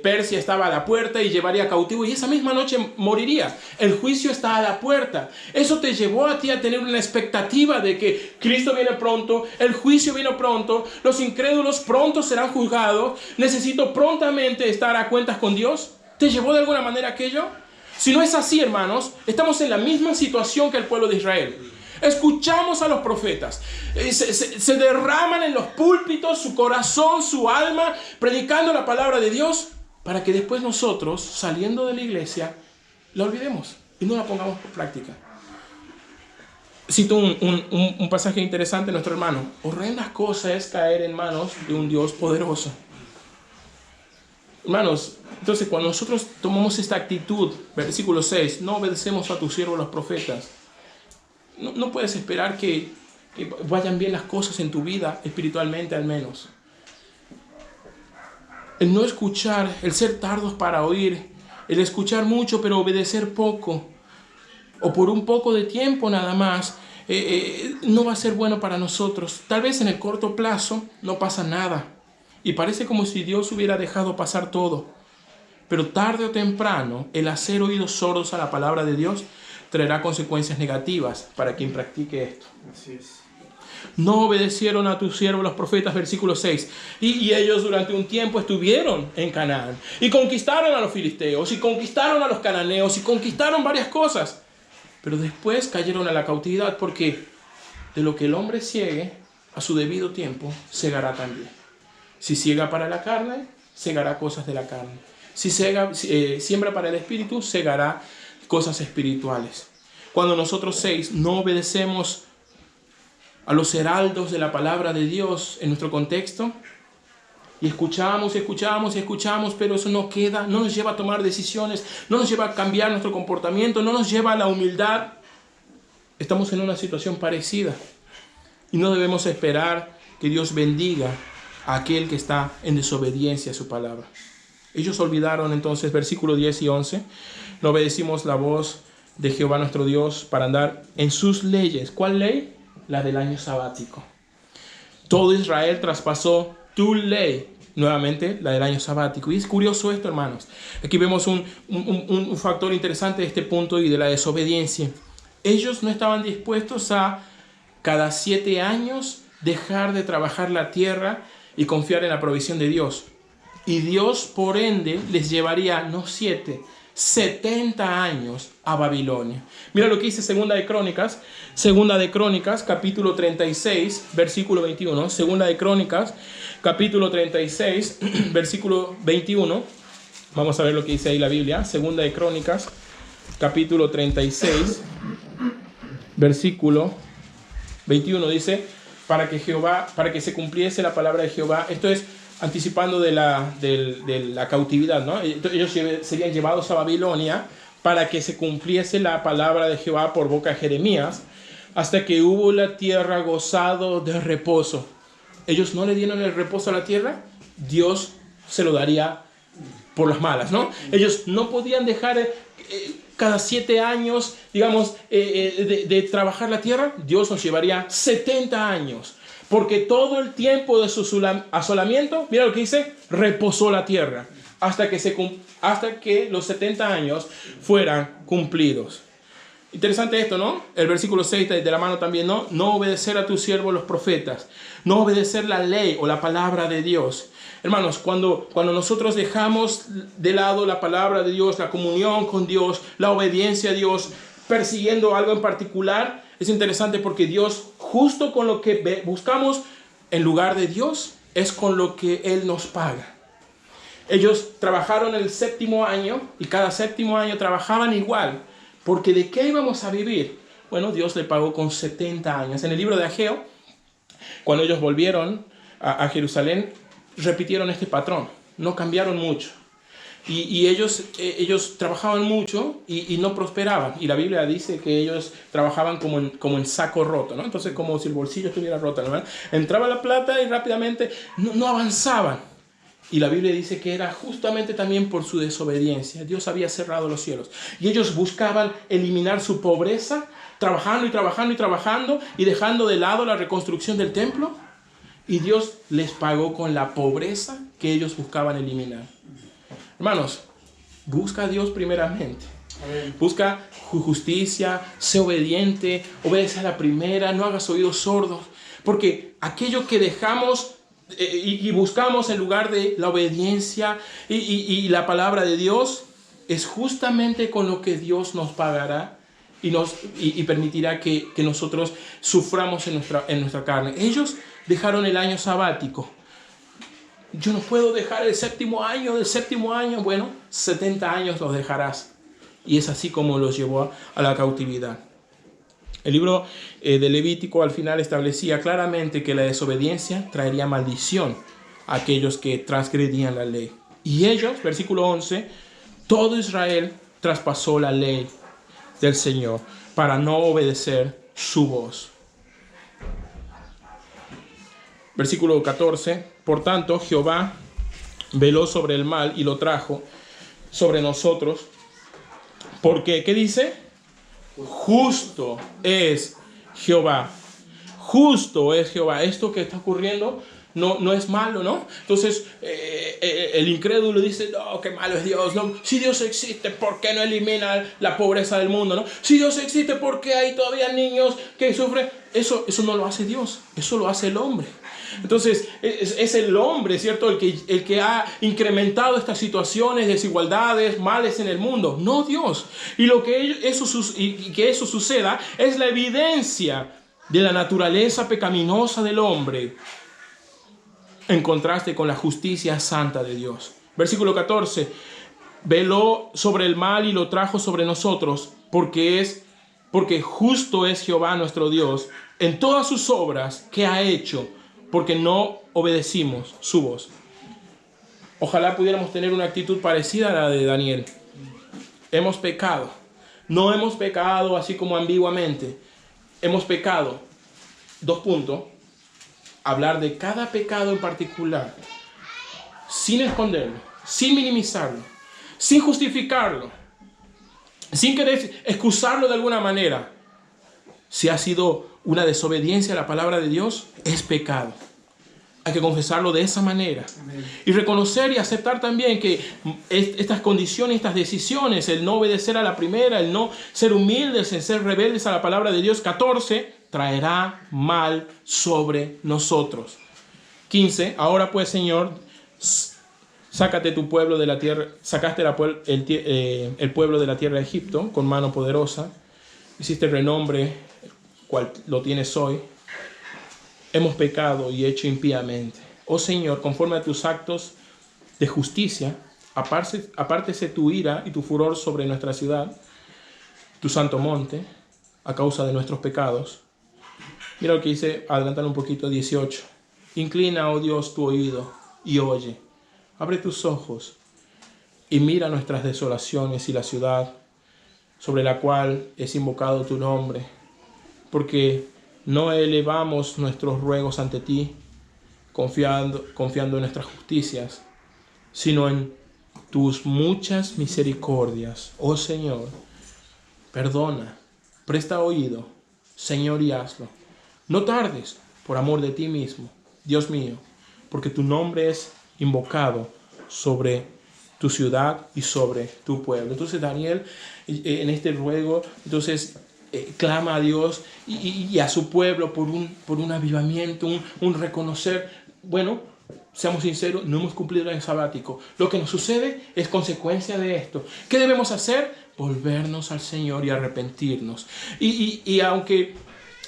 Persia estaba a la puerta y llevaría cautivo y esa misma noche moriría. El juicio está a la puerta. Eso te llevó a ti a tener una expectativa de que Cristo viene pronto, el juicio viene pronto, los incrédulos pronto serán juzgados, necesito prontamente estar a cuentas con Dios. ¿Te llevó de alguna manera aquello? Si no es así, hermanos, estamos en la misma situación que el pueblo de Israel. Escuchamos a los profetas, se derraman en los púlpitos su corazón, su alma, predicando la palabra de Dios, para que después nosotros, saliendo de la iglesia, la olvidemos y no la pongamos por práctica. Cito un pasaje interesante de nuestro hermano. Horrendas cosas es caer en manos de un Dios poderoso. Hermanos, entonces cuando nosotros tomamos esta actitud, versículo 6, no obedecemos a tus siervos los profetas, no puedes esperar que vayan bien las cosas en tu vida, espiritualmente al menos. El no escuchar, el ser tardos para oír, el escuchar mucho pero obedecer poco, o por un poco de tiempo nada más, no va a ser bueno para nosotros. Tal vez en el corto plazo no pasa nada. Y parece como si Dios hubiera dejado pasar todo. Pero tarde o temprano, el hacer oídos sordos a la palabra de Dios traerá consecuencias negativas para quien practique esto. Así es. No obedecieron a tus siervos los profetas, versículo 6. Y ellos durante un tiempo estuvieron en Canaán. Y conquistaron a los filisteos, y conquistaron a los cananeos, y conquistaron varias cosas. Pero después cayeron a la cautividad porque de lo que el hombre ciegue, a su debido tiempo, segará también. Si ciega para la carne, segará cosas de la carne. Si siembra para el espíritu, segará cosas espirituales. Cuando nosotros no obedecemos a los heraldos de la palabra de Dios en nuestro contexto, y escuchamos, pero eso no nos lleva a tomar decisiones, no nos lleva a cambiar nuestro comportamiento, no nos lleva a la humildad, estamos en una situación parecida. Y no debemos esperar que Dios bendiga a aquel que está en desobediencia a su palabra. Ellos olvidaron entonces, versículos 10 y 11, no obedecimos la voz de Jehová nuestro Dios para andar en sus leyes. ¿Cuál ley? La del año sabático. Todo Israel traspasó tu ley, nuevamente la del año sabático. Y es curioso esto, hermanos. Aquí vemos un factor interesante de este punto y de la desobediencia. Ellos no estaban dispuestos a cada 7 años dejar de trabajar la tierra y confiar en la provisión de Dios. Y Dios, por ende, les llevaría no 7, 70 años a Babilonia. Mira lo que dice Segunda de Crónicas, capítulo 36, versículo 21. Segunda de Crónicas, capítulo 36, versículo 21. Vamos a ver lo que dice ahí la Biblia. Segunda de Crónicas, capítulo 36, versículo 21 dice: para que se cumpliese la palabra de Jehová. Esto es anticipando de la cautividad, ¿no? Ellos serían llevados a Babilonia para que se cumpliese la palabra de Jehová por boca de Jeremías, hasta que hubo la tierra gozado de reposo. Ellos no le dieron el reposo a la tierra, Dios se lo daría por las malas, ¿no? Ellos no podían dejar cada 7 años, digamos, de trabajar la tierra. Dios nos llevaría 70 años. Porque todo el tiempo de su asolamiento, mira lo que dice, reposó la tierra hasta que los 70 años fueran cumplidos. Interesante esto, ¿no? El versículo 6 de la mano también, ¿no? No obedecer a tus siervos los profetas, no obedecer la ley o la palabra de Dios. Hermanos, cuando nosotros dejamos de lado la palabra de Dios, la comunión con Dios, la obediencia a Dios, persiguiendo algo en particular, es interesante porque Dios justo con lo que buscamos en lugar de Dios es con lo que Él nos paga. Ellos trabajaron el 7º año y cada 7º año trabajaban igual. Porque ¿de qué íbamos a vivir? Bueno, Dios le pagó con 70 años. En el libro de Ageo, cuando ellos volvieron a Jerusalén, repitieron este patrón. No cambiaron mucho. Y ellos trabajaban mucho y no prosperaban. Y la Biblia dice que ellos trabajaban como en saco roto, ¿no? Entonces, como si el bolsillo estuviera roto, ¿no? Entraba la plata y rápidamente no avanzaban. Y la Biblia dice que era justamente también por su desobediencia. Dios había cerrado los cielos. Y ellos buscaban eliminar su pobreza, trabajando y trabajando y trabajando y dejando de lado la reconstrucción del templo. Y Dios les pagó con la pobreza que ellos buscaban eliminar. Hermanos, busca a Dios primeramente. Busca justicia, sé obediente, obedece a la primera, no hagas oídos sordos. Porque aquello que dejamos y buscamos en lugar de la obediencia y la palabra de Dios, es justamente con lo que Dios nos pagará y permitirá que nosotros suframos en nuestra carne. Ellos dejaron el año sabático. Yo no puedo dejar el 7º año del 7º año. Bueno, 70 años los dejarás. Y es así como los llevó a la cautividad. El libro de Levítico al final establecía claramente que la desobediencia traería maldición a aquellos que transgredían la ley. Y ellos, versículo 11, todo Israel traspasó la ley del Señor para no obedecer su voz. Versículo 14, por tanto Jehová veló sobre el mal y lo trajo sobre nosotros. Porque, ¿qué dice? Justo es Jehová. Justo es Jehová. Esto que está ocurriendo no es malo, ¿no? Entonces el incrédulo dice, no, qué malo es Dios, ¿no? Si Dios existe, ¿por qué no elimina la pobreza del mundo, ¿no? Si Dios existe, ¿por qué hay todavía niños que sufren? Eso no lo hace Dios, eso lo hace el hombre. Entonces es el hombre, ¿cierto? El que ha incrementado estas situaciones, desigualdades, males en el mundo, no Dios. Y que eso suceda es la evidencia de la naturaleza pecaminosa del hombre, en contraste con la justicia santa de Dios. Versículo 14. Veló sobre el mal y lo trajo sobre nosotros, porque justo es Jehová nuestro Dios en todas sus obras que ha hecho, porque no obedecimos su voz. Ojalá pudiéramos tener una actitud parecida a la de Daniel. Hemos pecado. No hemos pecado así como ambiguamente. Hemos pecado. 2 puntos. Hablar de cada pecado en particular, sin esconderlo, sin minimizarlo, sin justificarlo, sin querer excusarlo de alguna manera. Si ha sido una desobediencia a la palabra de Dios, es pecado. Hay que confesarlo de esa manera. Amén. Y reconocer y aceptar también que estas condiciones, estas decisiones, el no obedecer a la primera, el no ser humildes, el ser rebeldes a la palabra de Dios, 14, traerá mal sobre nosotros. 15, ahora pues, Señor, sácate tu pueblo de la tierra, sacaste el pueblo de la tierra de Egipto con mano poderosa, hiciste renombre, cual lo tienes hoy. Hemos pecado y hecho impíamente. Oh Señor, conforme a tus actos de justicia, apártese tu ira y tu furor sobre nuestra ciudad, tu santo monte, a causa de nuestros pecados. Mira lo que dice, adelantar un poquito, 18. Inclina, oh Dios, tu oído y oye. Abre tus ojos y mira nuestras desolaciones y la ciudad sobre la cual es invocado tu nombre, porque no elevamos nuestros ruegos ante ti, confiando en nuestras justicias, sino en tus muchas misericordias. Oh Señor, perdona, presta oído, Señor, y hazlo. No tardes, por amor de ti mismo, Dios mío, porque tu nombre es invocado sobre tu ciudad y sobre tu pueblo. Entonces Daniel, en este ruego, clama a Dios y a su pueblo por un avivamiento, un reconocer. Bueno, seamos sinceros, no hemos cumplido el sabático. Lo que nos sucede es consecuencia de esto. ¿Qué debemos hacer? Volvernos al Señor y arrepentirnos. Y aunque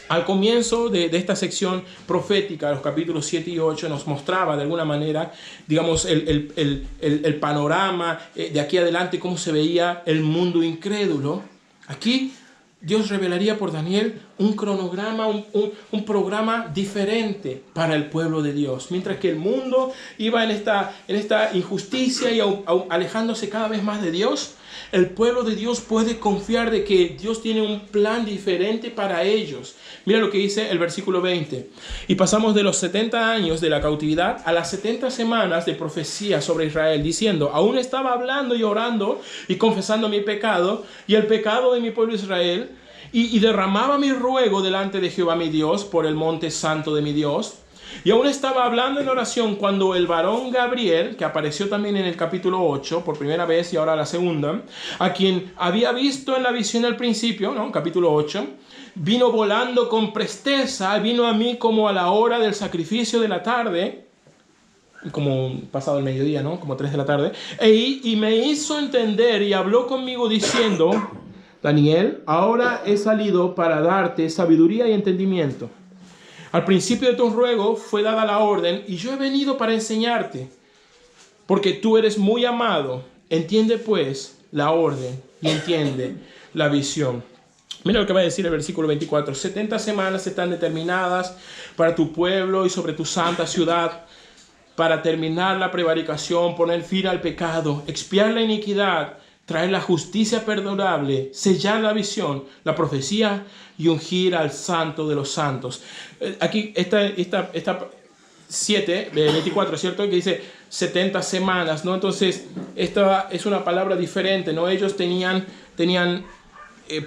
Al comienzo de esta sección profética, los capítulos 7 y 8, nos mostraba de alguna manera, digamos, el panorama de aquí adelante, cómo se veía el mundo incrédulo. Aquí Dios revelaría por Daniel un cronograma, un programa diferente para el pueblo de Dios. Mientras que el mundo iba en esta injusticia y alejándose cada vez más de Dios, el pueblo de Dios puede confiar de que Dios tiene un plan diferente para ellos. Mira lo que dice el versículo 20. Y pasamos de los 70 años de la cautividad a las 70 semanas de profecía sobre Israel, diciendo, aún estaba hablando y orando y confesando mi pecado y el pecado de mi pueblo Israel, y derramaba mi ruego delante de Jehová mi Dios por el monte santo de mi Dios. Y aún estaba hablando en oración cuando el varón Gabriel, que apareció también en el capítulo 8 por primera vez y ahora la segunda, a quien había visto en la visión al principio, ¿no? Capítulo 8, vino volando con presteza, vino a mí como a la hora del sacrificio de la tarde, como pasado el mediodía, ¿no? Como 3 de la tarde, y me hizo entender y habló conmigo diciendo, Daniel, ahora he salido para darte sabiduría y entendimiento. Al principio de tu ruego fue dada la orden y yo he venido para enseñarte, porque tú eres muy amado. Entiende pues la orden y entiende la visión. Mira lo que va a decir el versículo 24. 70 semanas están determinadas para tu pueblo y sobre tu santa ciudad, para terminar la prevaricación, poner fin al pecado, expiar la iniquidad, traer la justicia perdurable, sellar la visión, la profecía y ungir al santo de los santos. Aquí esta 7, 24, ¿cierto? Que dice 70 semanas, ¿no? Entonces, esta es una palabra diferente, ¿no? Ellos tenían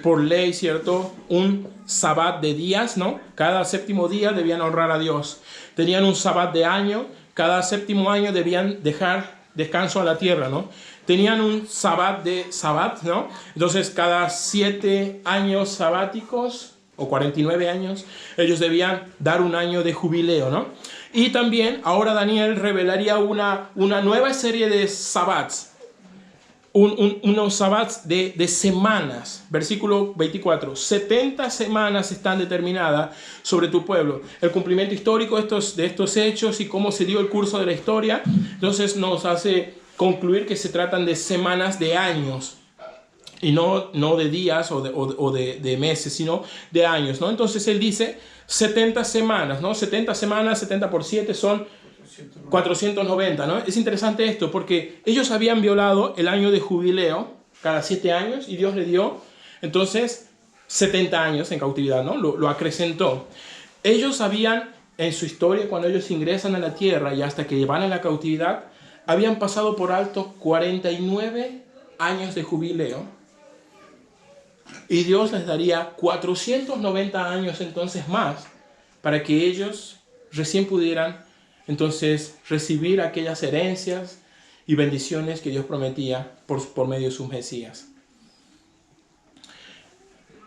por ley, ¿cierto? Un sabbat de días, ¿no? Cada séptimo día debían honrar a Dios. Tenían un sabbat de año, cada séptimo año debían dejar descanso a la tierra, ¿no? Tenían un sabbat, ¿no? Entonces, cada 7 años sabáticos, o 49 años, ellos debían dar un año de jubileo, ¿no? Y también, ahora Daniel revelaría una nueva serie de sabbats, unos sabbats de semanas. Versículo 24, 70 semanas están determinadas sobre tu pueblo. El cumplimiento histórico de estos hechos y cómo se dio el curso de la historia, entonces nos hace concluir que se tratan de semanas de años y no de días o de meses, sino de años, ¿no? Entonces él dice 70 semanas, ¿no? 70 semanas, 70 por 7 son 490, ¿no? Es interesante esto porque ellos habían violado el año de jubileo cada 7 años y Dios le dio entonces 70 años en cautividad, ¿no? Lo acrecentó. Ellos habían en su historia, cuando ellos ingresan a la tierra y hasta que van a la cautividad, habían pasado por alto 49 años de jubileo y Dios les daría 490 años entonces más para que ellos recién pudieran entonces recibir aquellas herencias y bendiciones que Dios prometía por medio de sus Mesías.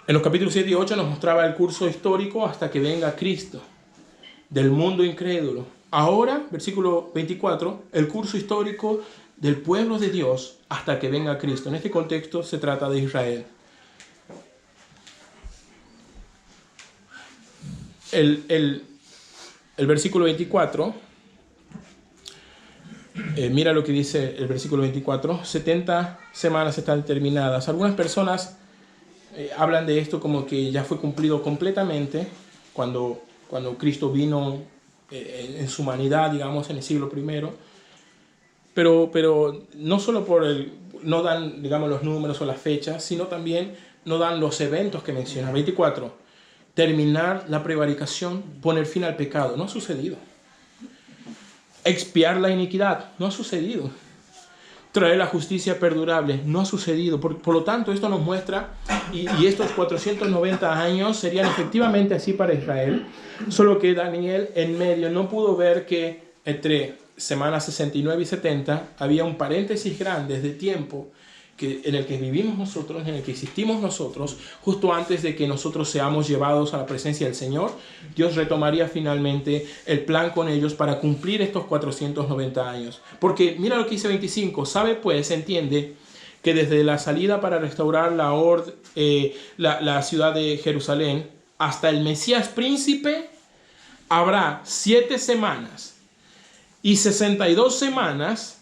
En los capítulos 7 y 8 nos mostraba el curso histórico hasta que venga Cristo del mundo incrédulo. Ahora, versículo 24, el curso histórico del pueblo de Dios hasta que venga Cristo. En este contexto se trata de Israel. El versículo 24, mira lo que dice el versículo 24, 70 semanas están determinadas. Algunas personas hablan de esto como que ya fue cumplido completamente cuando Cristo vino en su humanidad, digamos, en el siglo I, pero no solo no dan, digamos, los números o las fechas, sino también no dan los eventos que menciona. 24, terminar la prevaricación, poner fin al pecado, no ha sucedido. Expiar la iniquidad, no ha sucedido. Traer la justicia perdurable, no ha sucedido. Por lo tanto, esto nos muestra, y estos 490 años serían efectivamente así para Israel, solo que Daniel en medio no pudo ver que entre semanas 69 y 70 había un paréntesis grande de tiempo en el que vivimos nosotros, en el que existimos nosotros, justo antes de que nosotros seamos llevados a la presencia del Señor. Dios retomaría finalmente el plan con ellos para cumplir estos 490 años. Porque mira lo que dice 25, sabe pues, entiende, que desde la salida para restaurar la ciudad de Jerusalén, hasta el Mesías príncipe habrá 7 semanas y 62 semanas,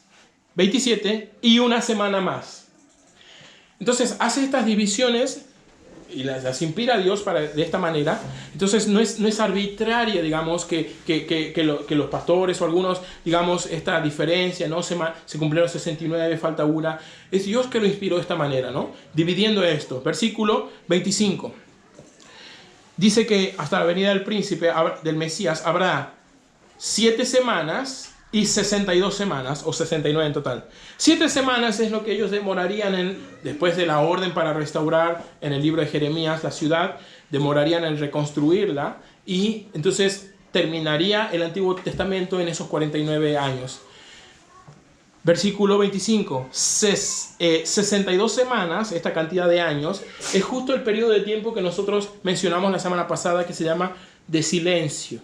27 y una semana más. Entonces hace estas divisiones y las inspira a Dios de esta manera. Entonces no es arbitraria, digamos, que los pastores o algunos, digamos, esta diferencia, ¿no? Se cumplieron 69, falta una. Es Dios que lo inspiró de esta manera, ¿no? Dividiendo esto. Versículo 25. Dice que hasta la venida del príncipe, del Mesías, habrá 7 semanas y 62 semanas, o 69 en total. 7 semanas es lo que ellos demorarían después de la orden para restaurar en el libro de Jeremías la ciudad, demorarían en reconstruirla, y entonces terminaría el Antiguo Testamento en esos 49 años. Versículo 25, 62 semanas, esta cantidad de años, es justo el periodo de tiempo que nosotros mencionamos la semana pasada, que se llama de silencio.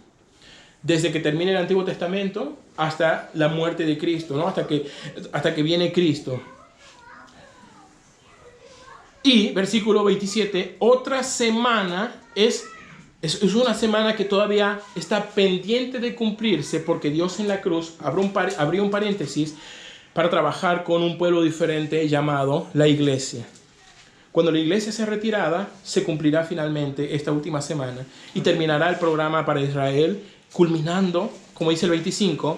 Desde que termine el Antiguo Testamento hasta la muerte de Cristo, ¿no? Hasta que viene Cristo. Y versículo 27, otra semana es una semana que todavía está pendiente de cumplirse, porque Dios en la cruz abrió un paréntesis para trabajar con un pueblo diferente llamado la iglesia. Cuando la iglesia sea retirada, se cumplirá finalmente esta última semana y terminará el programa para Israel, culminando, como dice el 25,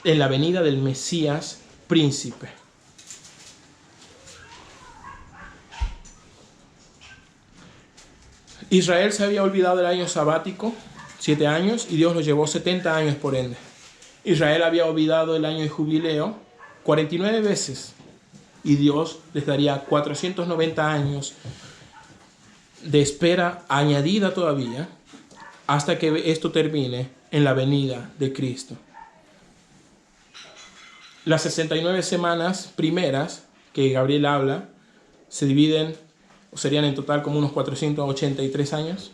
en la venida del Mesías príncipe. Israel se había olvidado del año sabático, 7 años, y Dios lo llevó 70 años por ende. Israel había olvidado el año de jubileo 49 veces, y Dios les daría 490 años de espera añadida todavía, hasta que esto termine en la venida de Cristo. Las 69 semanas primeras que Gabriel habla se dividen, o serían en total como unos 483 años,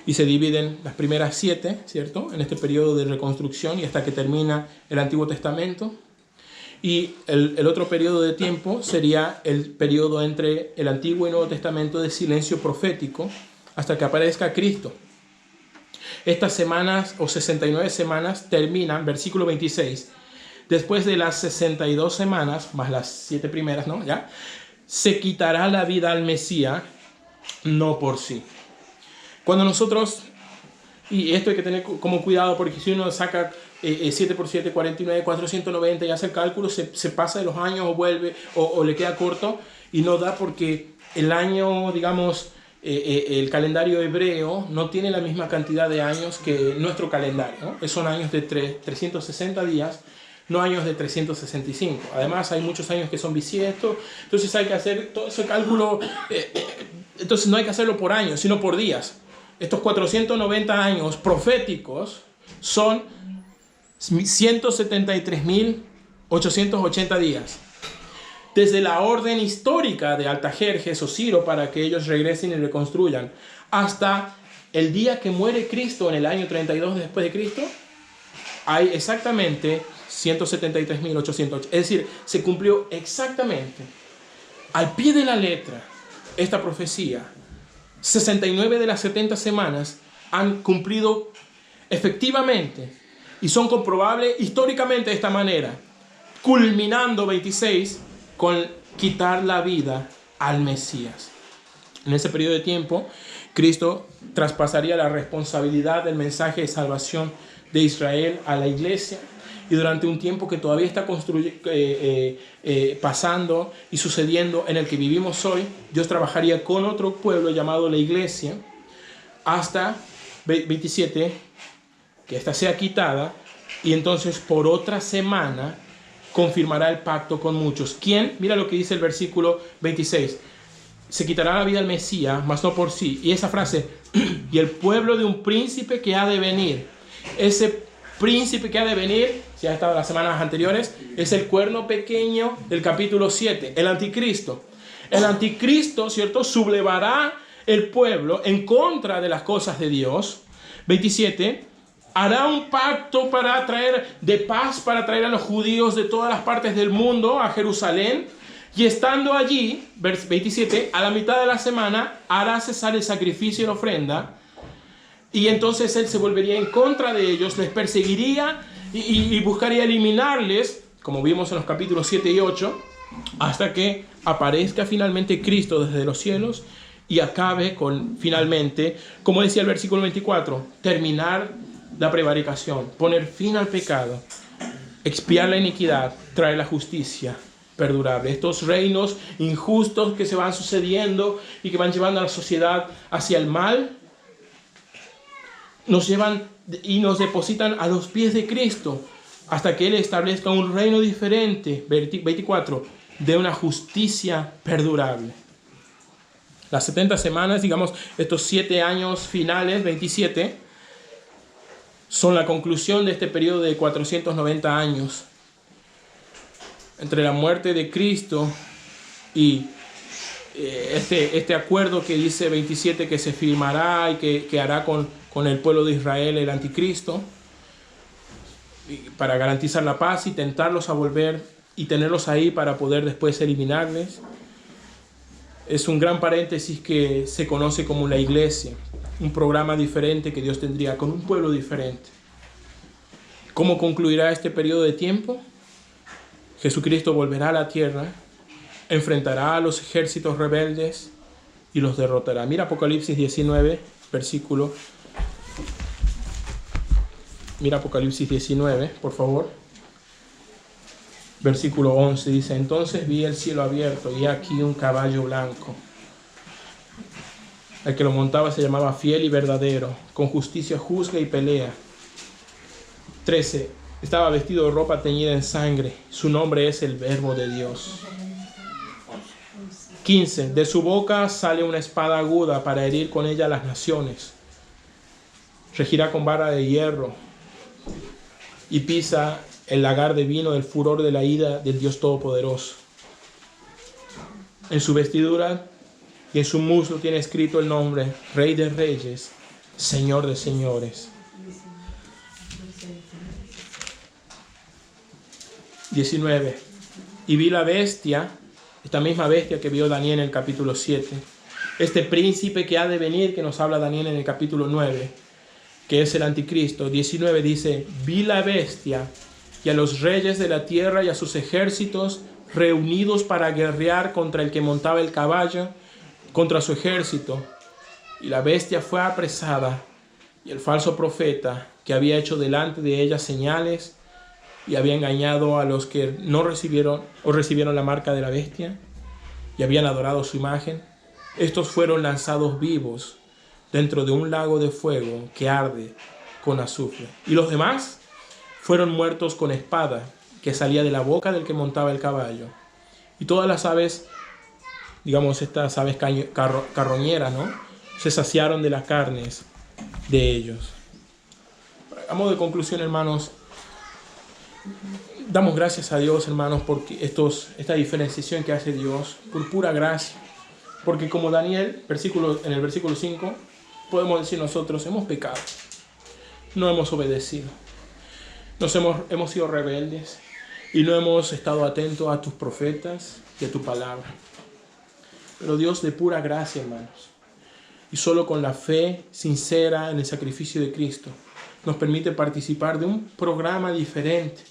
y se dividen las primeras 7, ¿cierto?, en este periodo de reconstrucción y hasta que termina el Antiguo Testamento. Y el otro periodo de tiempo sería el periodo entre el Antiguo y Nuevo Testamento de silencio profético hasta que aparezca Cristo. Estas semanas o 69 semanas terminan, versículo 26, después de las 62 semanas, más las 7 primeras, ¿no? ¿Ya? Se quitará la vida al Mesías, no por sí. Cuando nosotros, y esto hay que tener como cuidado, porque si uno saca 7 por 7, 49, 490 y hace el cálculo, se pasa de los años o vuelve, o le queda corto y no da, porque el año, digamos, el calendario hebreo no tiene la misma cantidad de años que nuestro calendario, ¿no? Son años de 360 días, no años de 365. Además hay muchos años que son bisiestos, entonces hay que hacer todo ese cálculo, entonces no hay que hacerlo por años, sino por días. Estos 490 años proféticos son 173.880 días. Desde la orden histórica de Artajerjes o Ciro para que ellos regresen y reconstruyan, hasta el día que muere Cristo en el año 32 después de Cristo, hay exactamente 173.800. Es decir, se cumplió exactamente al pie de la letra esta profecía. 69 de las 70 semanas han cumplido efectivamente y son comprobables históricamente de esta manera, culminando 26 con quitar la vida al Mesías. En ese periodo de tiempo, Cristo traspasaría la responsabilidad del mensaje de salvación de Israel a la iglesia, y durante un tiempo que todavía está pasando y sucediendo en el que vivimos hoy, Dios trabajaría con otro pueblo llamado la iglesia hasta 27, que ésta sea quitada, y entonces por otra semana confirmará el pacto con muchos. ¿Quién? Mira lo que dice el versículo 26. Se quitará la vida al Mesías, mas no por sí. Y esa frase, y el pueblo de un príncipe que ha de venir. Ese príncipe que ha de venir, si ha estado las semanas anteriores, es el cuerno pequeño del capítulo 7, el anticristo. El anticristo, ¿cierto?, sublevará el pueblo en contra de las cosas de Dios. 27, hará un pacto de paz para traer a los judíos de todas las partes del mundo a Jerusalén. Y estando allí, verso 27, a la mitad de la semana hará cesar el sacrificio y la ofrenda. Y entonces él se volvería en contra de ellos, les perseguiría y buscaría eliminarles, como vimos en los capítulos 7 y 8, hasta que aparezca finalmente Cristo desde los cielos y acabe con, finalmente, como decía el versículo 24, terminar la prevaricación, poner fin al pecado, expiar la iniquidad, traer la justicia perdurable. Estos reinos injustos que se van sucediendo y que van llevando a la sociedad hacia el mal, nos llevan y nos depositan a los pies de Cristo hasta que Él establezca un reino diferente, 24, de una justicia perdurable. Las 70 semanas, digamos, estos 7 años finales, 27, son la conclusión de este periodo de 490 años. Entre la muerte de Cristo y este acuerdo que dice 27 que se firmará y que hará con el pueblo de Israel el anticristo, para garantizar la paz y tentarlos a volver y tenerlos ahí para poder después eliminarles. Es un gran paréntesis que se conoce como la iglesia, un programa diferente que Dios tendría con un pueblo diferente. ¿Cómo concluirá este periodo de tiempo? Jesucristo volverá a la tierra, enfrentará a los ejércitos rebeldes y los derrotará. Mira Apocalipsis 19, versículo. Mira Apocalipsis 19, por favor. Versículo 11 dice: entonces vi el cielo abierto y aquí un caballo blanco. El que lo montaba se llamaba Fiel y Verdadero, con justicia juzga y pelea. 13. Estaba vestido de ropa teñida en sangre. Su nombre es el Verbo de Dios. 15. De su boca sale una espada aguda para herir con ella a las naciones. Regirá con vara de hierro y pisa el lagar de vino del furor de la ira del Dios Todopoderoso. En su vestidura y en su muslo tiene escrito el nombre: Rey de Reyes, Señor de Señores. 19. Y vi la bestia, esta misma bestia que vio Daniel en el capítulo 7, este príncipe que ha de venir, que nos habla Daniel en el capítulo 9, que es el anticristo. 19 dice: vi la bestia y a los reyes de la tierra y a sus ejércitos reunidos para guerrear contra el que montaba el caballo, contra su ejército. Y la bestia fue apresada, y el falso profeta, que había hecho delante de ella señales y había engañado a los que no recibieron la marca de la bestia y habían adorado su imagen, estos fueron lanzados vivos dentro de un lago de fuego que arde con azufre. Y los demás fueron muertos con espada que salía de la boca del que montaba el caballo. Y todas las aves, digamos estas aves carroñeras, ¿no?, se saciaron de las carnes de ellos. A modo de conclusión, hermanos, damos gracias a Dios, hermanos, por esta diferenciación que hace Dios, por pura gracia. Porque como Daniel, en el versículo 5, podemos decir nosotros: hemos pecado, no hemos obedecido, hemos sido rebeldes y no hemos estado atentos a tus profetas y a tu palabra. Pero Dios, de pura gracia, hermanos, y solo con la fe sincera en el sacrificio de Cristo, nos permite participar de un programa diferente,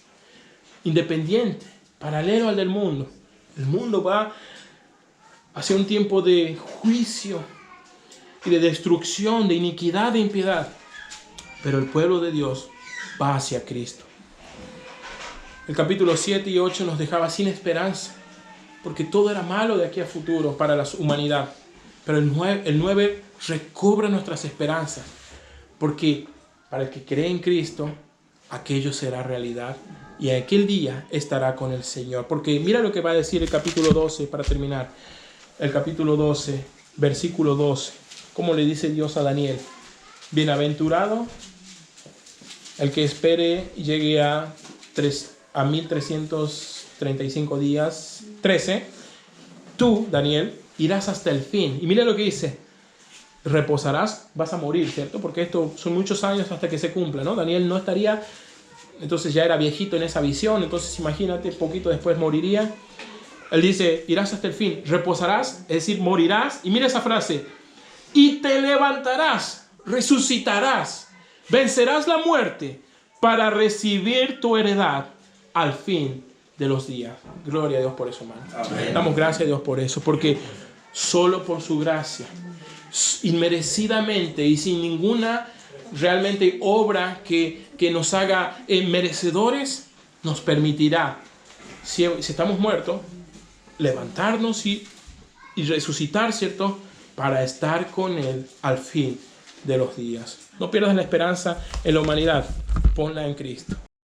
independiente, paralelo al del mundo. El mundo va hacia un tiempo de juicio y de destrucción, de iniquidad, de impiedad. Pero el pueblo de Dios va hacia Cristo. El capítulo 7 y 8 nos dejaba sin esperanza, porque todo era malo de aquí a futuro para la humanidad. Pero el 9 recobra nuestras esperanzas, porque para el que cree en Cristo, aquello será realidad. Y aquel día estará con el Señor. Porque mira lo que va a decir el capítulo 12 para terminar. El capítulo 12, versículo 12. ¿Cómo le dice Dios a Daniel? Bienaventurado el que espere y llegue a 1335 días. 13. Tú, Daniel, irás hasta el fin. Y mira lo que dice. Reposarás, vas a morir, ¿cierto? Porque esto son muchos años hasta que se cumpla, ¿no? Daniel no estaría... Entonces ya era viejito en esa visión, entonces imagínate, poquito después moriría. Él dice, irás hasta el fin, reposarás, es decir, morirás. Y mira esa frase, y te levantarás, resucitarás, vencerás la muerte para recibir tu heredad al fin de los días. Gloria a Dios por eso, hermano. Amén. Damos gracias a Dios por eso, porque solo por su gracia, inmerecidamente y sin ninguna realmente obra que nos haga merecedores, nos permitirá, si estamos muertos, levantarnos y resucitar, ¿cierto? Para estar con Él al fin de los días. No pierdas la esperanza en la humanidad, ponla en Cristo.